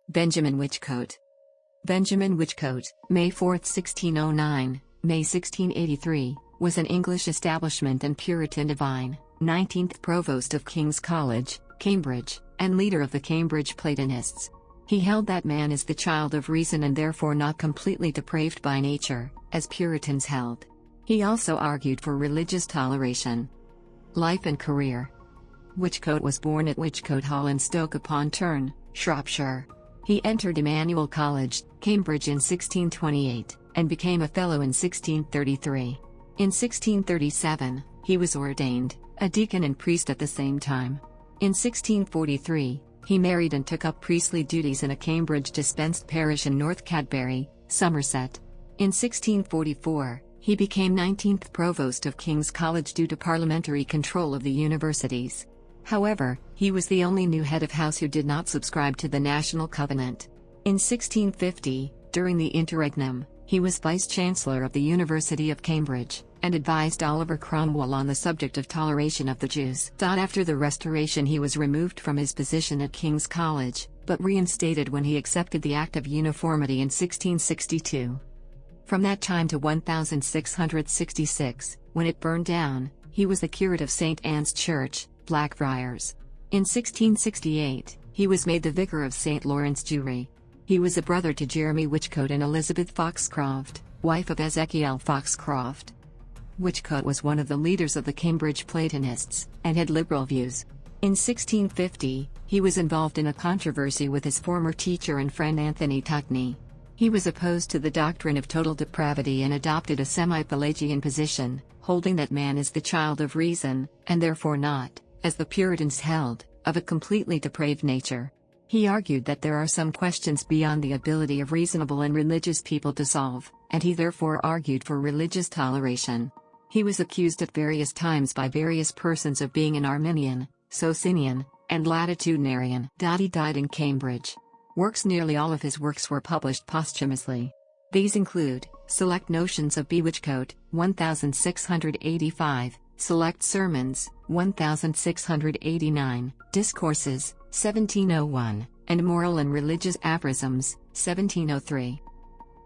Benjamin Whichcote. Benjamin Whichcote, May 4, 1609, May 1683, was an English Establishment and Puritan divine, 19th Provost of King's College, Cambridge, and leader of the Cambridge Platonists. He held that man is the child of reason and therefore not completely depraved by nature, as Puritans held. He also argued for religious toleration. Life and career. Whichcote was born at Whichcote Hall in Stoke-upon-Tern, Shropshire. He entered Emmanuel College, Cambridge in 1628, and became a fellow in 1633. In 1637, he was ordained a deacon and priest at the same time. In 1643, he married and took up priestly duties in a Cambridge dispensed parish in North Cadbury, Somerset. In 1644, he became 19th Provost of King's College due to parliamentary control of the universities. However, he was the only new head of house who did not subscribe to the National Covenant. In 1650, during the interregnum, he was Vice-Chancellor of the University of Cambridge, and advised Oliver Cromwell on the subject of toleration of the Jews. After the Restoration he was removed from his position at King's College, but reinstated when he accepted the Act of Uniformity in 1662. From that time to 1666, when it burned down, he was the curate of St. Anne's Church, Blackfriars. In 1668, he was made the vicar of St. Lawrence Jewry. He was a brother to Jeremy Whichcote and Elizabeth Foxcroft, wife of Ezekiel Foxcroft. Whichcote was one of the leaders of the Cambridge Platonists, and had liberal views. In 1650, he was involved in a controversy with his former teacher and friend Anthony Tuckney. He was opposed to the doctrine of total depravity and adopted a semi-Pelagian position, holding that man is the child of reason, and therefore not, as the Puritans held, of a completely depraved nature. He argued that there are some questions beyond the ability of reasonable and religious people to solve, and he therefore argued for religious toleration. He was accused at various times by various persons of being an Arminian, Socinian, and latitudinarian. He died in Cambridge. Nearly all of his works were published posthumously. These include Select Notions of B. Whichcote, 1685, Select Sermons, 1689, Discourses, 1701, and Moral and Religious Aphorisms, 1703.